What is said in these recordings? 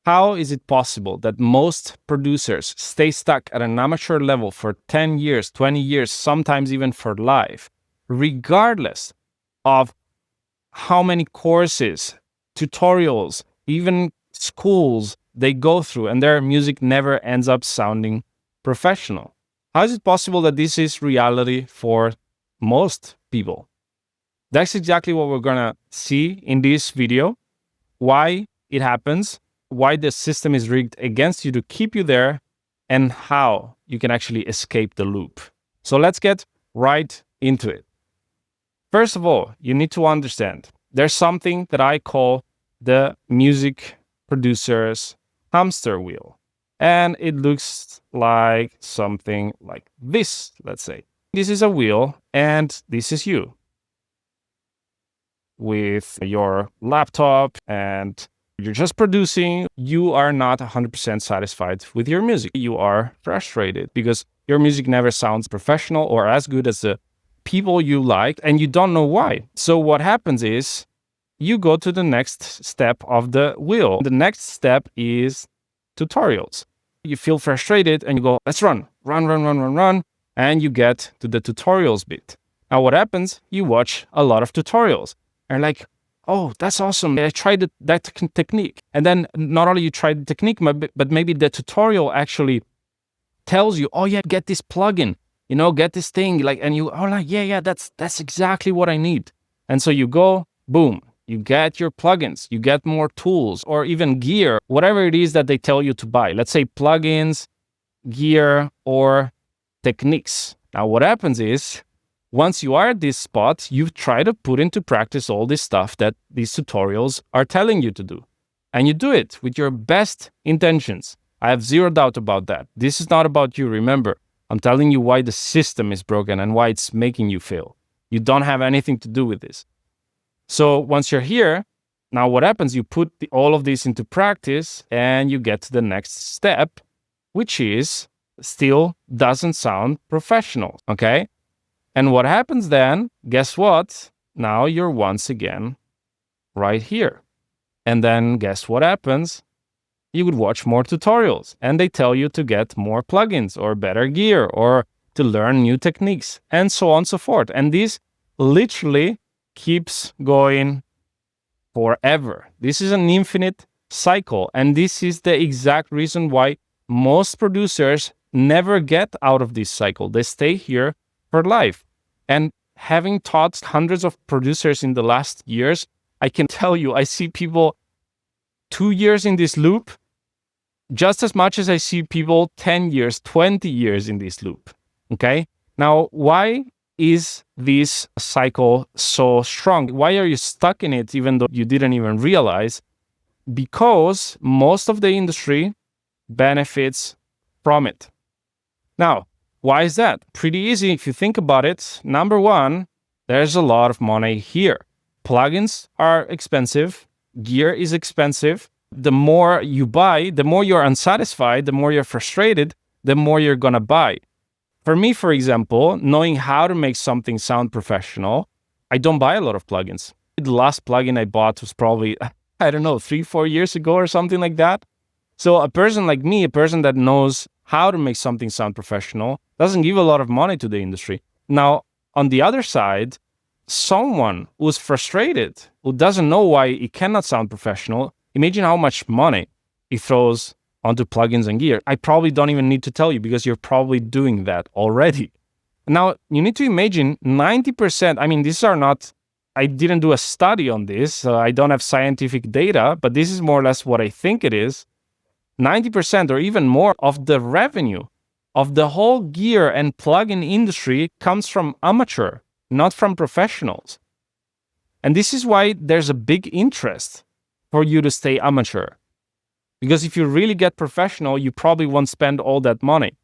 How is it possible that most producers stay stuck at an amateur level for 10 years, 20 years, sometimes even for life, regardless of how many courses, tutorials, even schools they go through, and their music never ends up sounding professional? How is it possible that this is reality for most people? That's exactly what we're gonna see in this video, why it happens, why the system is rigged against you to keep you there, and how you can actually escape the loop. So let's get right into it. First of all, you need to understand there's something that I call the music producer's hamster wheel. And it looks like something like this, let's say. This is a wheel, and this is you with your laptop, and you're just producing. You are not 100% satisfied with your music. You are frustrated because your music never sounds professional or as good as the people you like, and you don't know why. So what happens is you go to the next step of the wheel. The next step is tutorials. You feel frustrated and you go, let's run, and you get to the tutorials bit. Now what happens? You watch a lot of tutorials and like, oh, that's awesome. I tried that technique. And then not only you tried the technique, but maybe the tutorial actually tells you, oh yeah, get this plugin, get this thing, and you are like, yeah, that's exactly what I need. And so you go, boom, you get your plugins, you get more tools or even gear, whatever it is that they tell you to buy. Let's say plugins, gear, or techniques. Now what happens is, once you are at this spot, you try to put into practice all this stuff that these tutorials are telling you to do. And you do it with your best intentions. I have zero doubt about that. This is not about you, remember. I'm telling you why the system is broken and why it's making you fail. You don't have anything to do with this. So once you're here, now what happens? You put all of this into practice and you get to the next step, which is still doesn't sound professional, okay? And what happens then, guess what? Now you're once again right here. And then guess what happens? You would watch more tutorials and they tell you to get more plugins or better gear or to learn new techniques and so on and so forth. And this literally keeps going forever. This is an infinite cycle. And this is the exact reason why most producers never get out of this cycle. They stay here for life. And having taught hundreds of producers in the last years, I can tell you, I see people 2 years in this loop just as much as I see people 10 years, 20 years in this loop. Okay? Now, why is this cycle so strong? Why are you stuck in it even though you didn't even realize? Because most of the industry benefits from it. Now, why is that? Pretty easy if you think about it. Number one, there's a lot of money here. Plugins are expensive. Gear is expensive. The more you buy, the more you're unsatisfied, the more you're frustrated, the more you're gonna buy. For me, for example, knowing how to make something sound professional, I don't buy a lot of plugins. The last plugin I bought was probably, 3-4 years ago or something like that. So a person like me, a person that knows how to make something sound professional, doesn't give a lot of money to the industry. Now, on the other side, someone who's frustrated, who doesn't know why it cannot sound professional, imagine how much money he throws onto plugins and gear. I probably don't even need to tell you because you're probably doing that already. Now, you need to imagine 90%, these are not, I didn't do a study on this, I don't have scientific data, but this is more or less what I think it is. 90% or even more of the revenue of the whole gear and plugin industry comes from amateur, not from professionals. And this is why there's a big interest for you to stay amateur. Because if you really get professional, you probably won't spend all that money.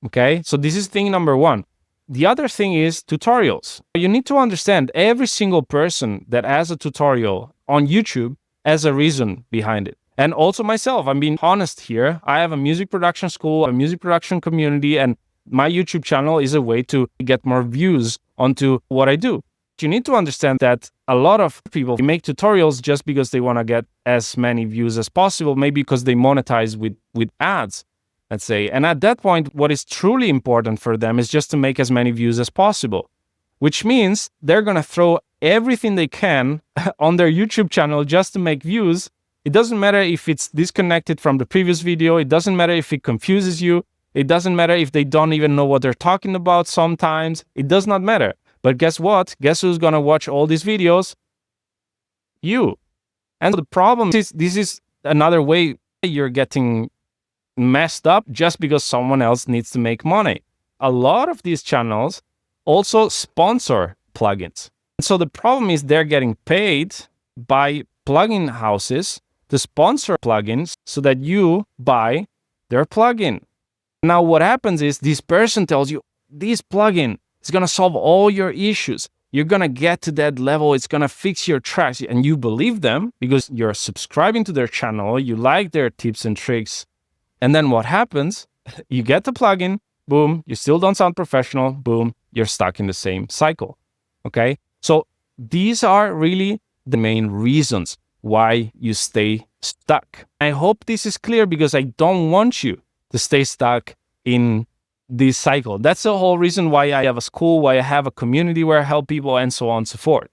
Okay? So this is thing number one. The other thing is tutorials. You need to understand every single person that has a tutorial on YouTube has a reason behind it. And also myself, I'm being honest here. I have a music production school, a music production community, and my YouTube channel is a way to get more views onto what I do. You need to understand that a lot of people make tutorials just because they want to get as many views as possible, maybe because they monetize with ads, let's say. And at that point, what is truly important for them is just to make as many views as possible, which means they're going to throw everything they can on their YouTube channel just to make views. It doesn't matter if it's disconnected from the previous video. It doesn't matter if it confuses you. It doesn't matter if they don't even know what they're talking about sometimes. It does not matter. But guess what? Guess who's going to watch all these videos? You. And the problem is, this is another way you're getting messed up just because someone else needs to make money. A lot of these channels also sponsor plugins. So the problem is they're getting paid by plugin houses to sponsor plugins so that you buy their plugin. Now what happens is this person tells you this plugin is going to solve all your issues. You're going to get to that level. It's going to fix your tracks. And you believe them because you're subscribing to their channel. You like their tips and tricks. And then what happens? You get the plugin. Boom. You still don't sound professional. Boom. You're stuck in the same cycle. Okay? So these are really the main reasons why you stay stuck. I hope this is clear because I don't want you to stay stuck in this cycle. That's the whole reason why I have a school, why I have a community where I help people, and so on and so forth.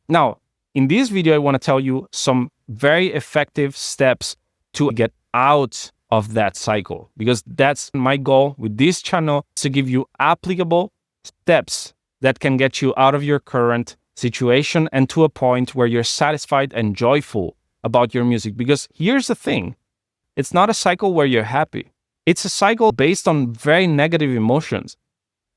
Now, in this video, I want to tell you some very effective steps to get out of that cycle, because that's my goal with this channel, to give you applicable steps that can get you out of your current situation and to a point where you're satisfied and joyful about your music. Because here's the thing, it's not a cycle where you're happy. It's a cycle based on very negative emotions,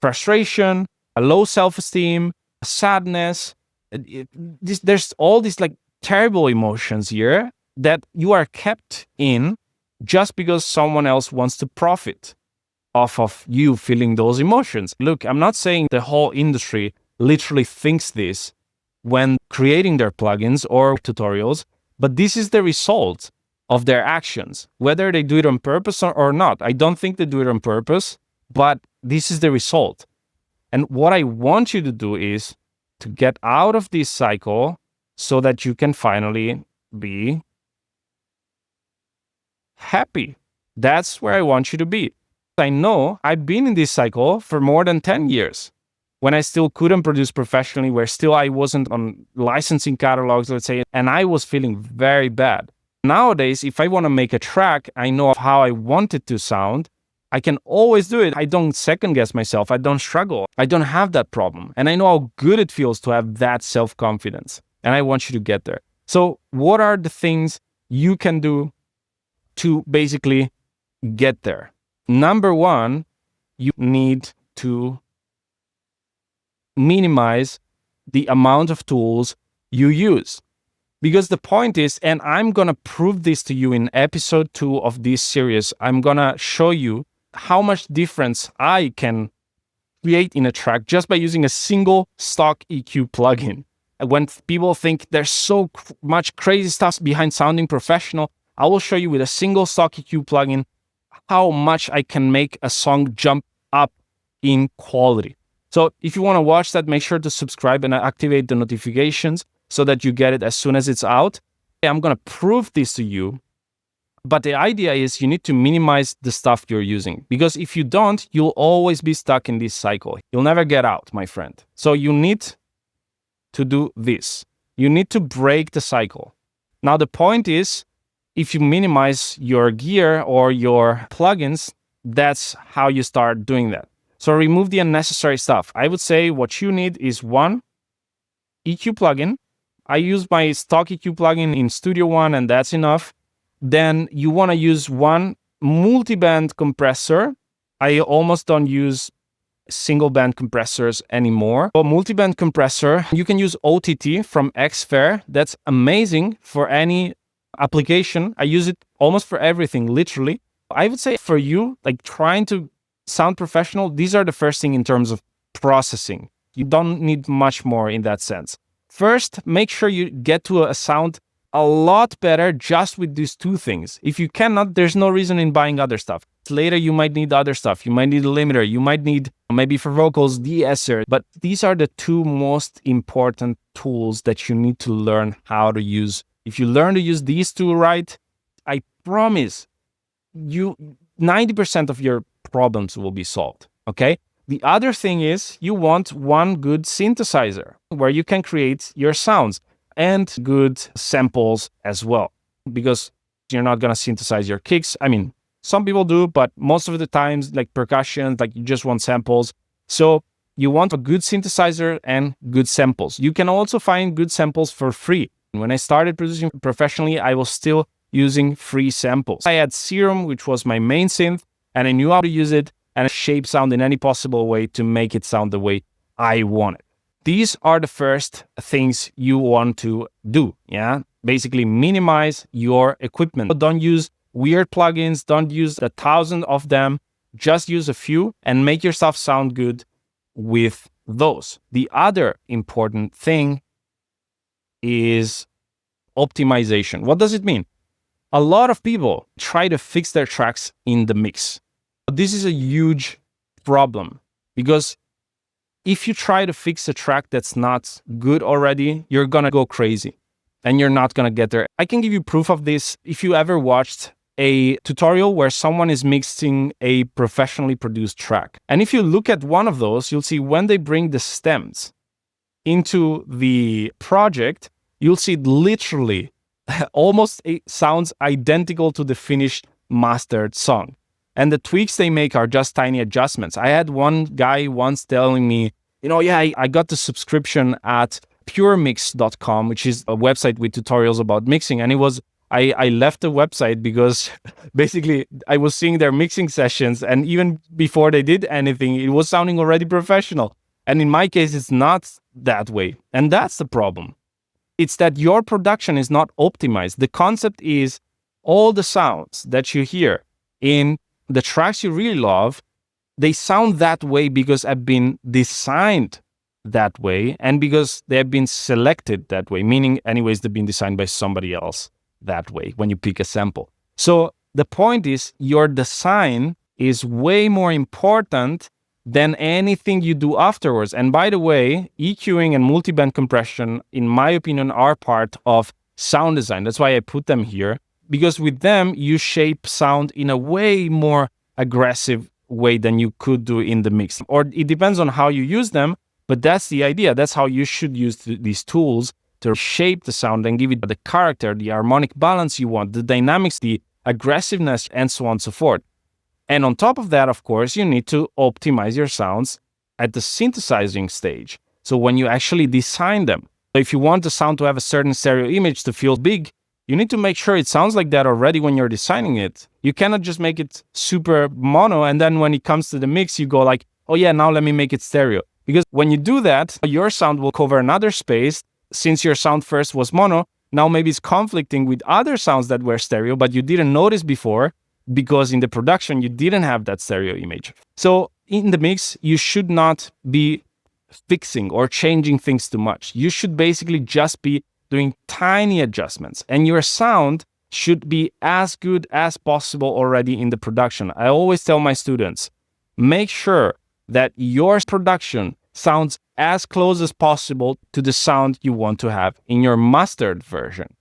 frustration, a low self-esteem, sadness. There's all these like terrible emotions here that you are kept in just because someone else wants to profit off of you feeling those emotions. Look, I'm not saying the whole industry literally thinks this when creating their plugins or tutorials, but this is the result of their actions, whether they do it on purpose or not. I don't think they do it on purpose, but this is the result. And what I want you to do is to get out of this cycle so that you can finally be happy. That's where I want you to be. I know I've been in this cycle for more than 10 years when I still couldn't produce professionally, where still I wasn't on licensing catalogs, let's say, and I was feeling very bad. Nowadays, if I want to make a track, I know how I want it to sound. I can always do it. I don't second guess myself. I don't struggle. I don't have that problem. And I know how good it feels to have that self-confidence. And I want you to get there. So what are the things you can do to basically get there? Number one, you need to minimize the amount of tools you use. Because the point is, and I'm going to prove this to you in episode 2 of this series, I'm going to show you how much difference I can create in a track just by using a single stock EQ plugin. When people think there's so much crazy stuff behind sounding professional, I will show you with a single stock EQ plugin how much I can make a song jump up in quality. So if you want to watch that, make sure to subscribe and activate the notifications so that you get it as soon as it's out. I'm going to prove this to you. But the idea is you need to minimize the stuff you're using, because if you don't, you'll always be stuck in this cycle. You'll never get out, my friend. So you need to do this. You need to break the cycle. Now, the point is, if you minimize your gear or your plugins, that's how you start doing that. So remove the unnecessary stuff. I would say what you need is one EQ plugin. I use my stock EQ plugin in Studio One, and that's enough. Then you want to use one multi-band compressor. I almost don't use single band compressors anymore. A multi-band compressor, you can use OTT from Xfair. That's amazing for any application. I use it almost for everything, literally. I would say for you, like trying to sound professional, these are the first thing in terms of processing. You don't need much more in that sense. First, make sure you get to a sound a lot better just with these two things. If you cannot, there's no reason in buying other stuff. Later, you might need other stuff. You might need a limiter. You might need, maybe for vocals, de-esser. But these are the two most important tools that you need to learn how to use. If you learn to use these two right, I promise you 90% of your problems will be solved, okay? The other thing is you want one good synthesizer where you can create your sounds and good samples as well, because you're not going to synthesize your kicks. I mean, some people do, but most of the times, like percussion, like you just want samples. So you want a good synthesizer and good samples. You can also find good samples for free. When I started producing professionally, I was still using free samples. I had Serum, which was my main synth, and I knew how to use it and shape sound in any possible way to make it sound the way I want it. These are the first things you want to do, yeah? Basically minimize your equipment. Don't use weird plugins, don't use 1,000 of them, just use a few and make yourself sound good with those. The other important thing is optimization. What does it mean? A lot of people try to fix their tracks in the mix. This is a huge problem because if you try to fix a track that's not good already, you're gonna go crazy and you're not gonna get there. I can give you proof of this. If you ever watched a tutorial where someone is mixing a professionally produced track, and if you look at one of those, you'll see when they bring the stems into the project, you'll see literally almost sounds identical to the finished mastered song. And the tweaks they make are just tiny adjustments. I had one guy once telling me, I got the subscription at puremix.com, which is a website with tutorials about mixing. And I left the website because basically I was seeing their mixing sessions, and even before they did anything, it was sounding already professional. And in my case, it's not that way. And that's the problem. It's that your production is not optimized. The concept is all the sounds that you hear in the tracks you really love, they sound that way because have been designed that way and because they have been selected that way, meaning anyways, they've been designed by somebody else that way when you pick a sample. So the point is your design is way more important than anything you do afterwards. And by the way, EQing and multiband compression, in my opinion, are part of sound design. That's why I put them here, because with them, you shape sound in a way more aggressive way than you could do in the mix. Or it depends on how you use them, but that's the idea. That's how you should use these tools to shape the sound and give it the character, the harmonic balance you want, the dynamics, the aggressiveness, and so on and so forth. And on top of that, of course, you need to optimize your sounds at the synthesizing stage. So when you actually design them, if you want the sound to have a certain stereo image to feel big, you need to make sure it sounds like that already when you're designing it. You cannot just make it super mono, and then when it comes to the mix, you go like, oh yeah, now let me make it stereo. Because when you do that, your sound will cover another space. Since your sound first was mono, now maybe it's conflicting with other sounds that were stereo, but you didn't notice before, because in the production, you didn't have that stereo image. So in the mix, you should not be fixing or changing things too much. You should basically just be doing tiny adjustments, and your sound should be as good as possible already in the production. I always tell my students, make sure that your production sounds as close as possible to the sound you want to have in your mastered version.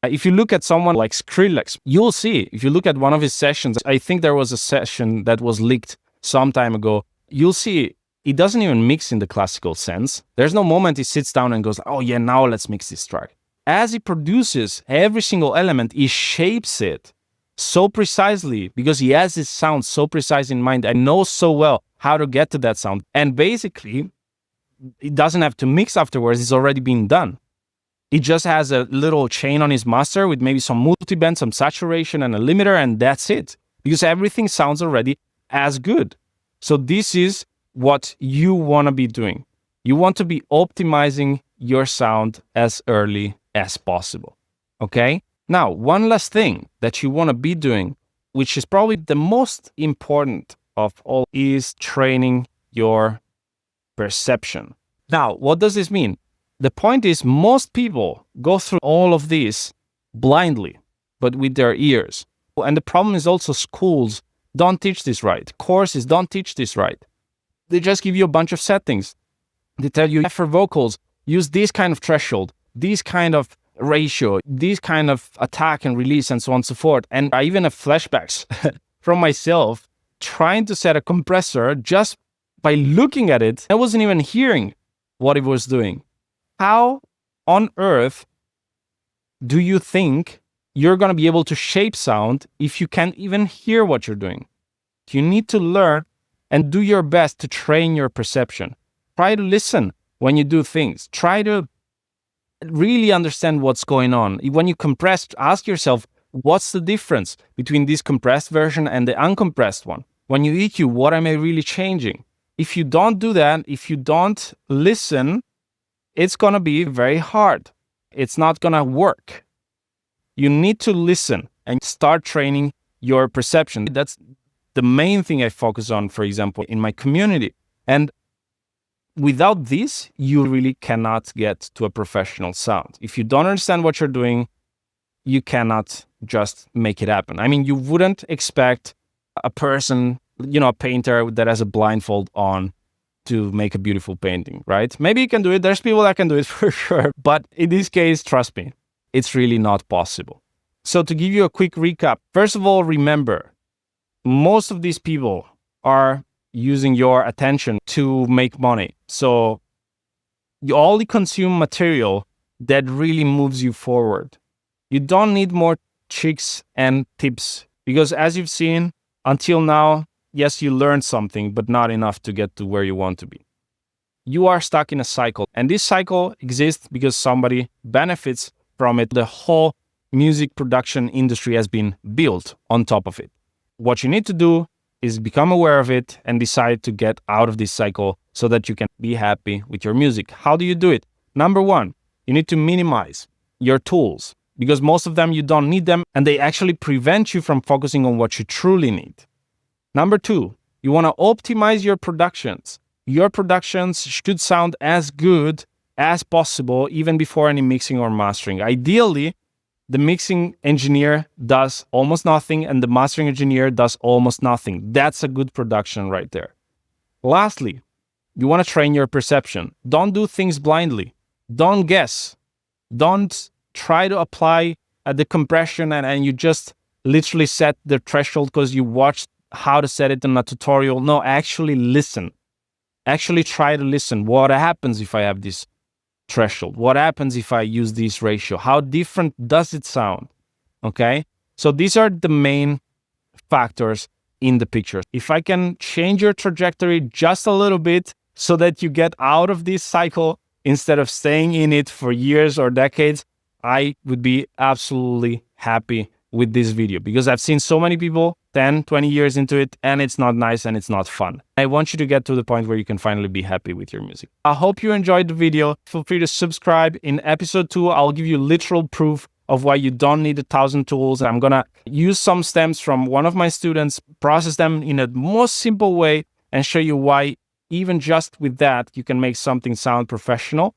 If you look at someone like Skrillex, you'll see, if you look at one of his sessions, I think there was a session that was leaked some time ago, you'll see he doesn't even mix in the classical sense. There's no moment he sits down and goes, oh yeah, now let's mix this track. As he produces every single element, he shapes it so precisely because he has his sound so precise in mind and knows so well how to get to that sound. And basically, he doesn't have to mix afterwards, it's already been done. He just has a little chain on his master with maybe some multiband, some saturation, and a limiter, and that's it. Because everything sounds already as good. So this is what you want to be doing. You want to be optimizing your sound as early as possible. Okay? Now, one last thing that you want to be doing, which is probably the most important of all, is training your perception. Now, what does this mean? The point is, most people go through all of this blindly, but with their ears. And the problem is also schools don't teach this right. Courses don't teach this right. They just give you a bunch of settings. They tell you for vocals, use this kind of threshold, this kind of ratio, this kind of attack and release, and so on and so forth. And I even have flashbacks from myself trying to set a compressor just by looking at it. I wasn't even hearing what it was doing. How on earth do you think you're going to be able to shape sound if you can't even hear what you're doing? You need to learn and do your best to train your perception. Try to listen when you do things. Try to really understand what's going on. When you compress, ask yourself, what's the difference between this compressed version and the uncompressed one? When you EQ, what am I really changing? If you don't do that, if you don't listen, it's going to be very hard. It's not going to work. You need to listen and start training your perception. That's the main thing I focus on, for example, in my community. And without this, you really cannot get to a professional sound. If you don't understand what you're doing, you cannot just make it happen. I mean, you wouldn't expect a person, a painter that has a blindfold on to make a beautiful painting, right? Maybe you can do it. There's people that can do it for sure. But in this case, trust me, it's really not possible. So to give you a quick recap, first of all, remember, most of these people are using your attention to make money. So you only consume material that really moves you forward. You don't need more tricks and tips because as you've seen until now, yes, you learned something, but not enough to get to where you want to be. You are stuck in a cycle, and this cycle exists because somebody benefits from it. The whole music production industry has been built on top of it. What you need to do is become aware of it and decide to get out of this cycle so that you can be happy with your music. How do you do it? Number one, you need to minimize your tools because most of them, you don't need them and they actually prevent you from focusing on what you truly need. Number two, you want to optimize your productions. Your productions should sound as good as possible even before any mixing or mastering. Ideally, the mixing engineer does almost nothing and the mastering engineer does almost nothing. That's a good production right there. Lastly, you want to train your perception. Don't do things blindly. Don't guess. Don't try to apply the compression and you just literally set the threshold because you watched how to set it in a tutorial. No, actually listen. Actually try to listen. What happens if I have this threshold? What happens if I use this ratio? How different does it sound? Okay? So these are the main factors in the picture. If I can change your trajectory just a little bit so that you get out of this cycle instead of staying in it for years or decades, I would be absolutely happy with this video because I've seen so many people 10, 20 years into it and it's not nice and it's not fun. I want you to get to the point where you can finally be happy with your music. I hope you enjoyed the video. Feel free to subscribe. In episode 2, I'll give you literal proof of why you don't need 1,000 tools. I'm gonna use some stems from one of my students, process them in a more simple way and show you why even just with that, you can make something sound professional.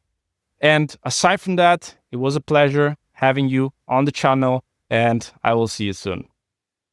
And aside from that, it was a pleasure having you on the channel and I will see you soon.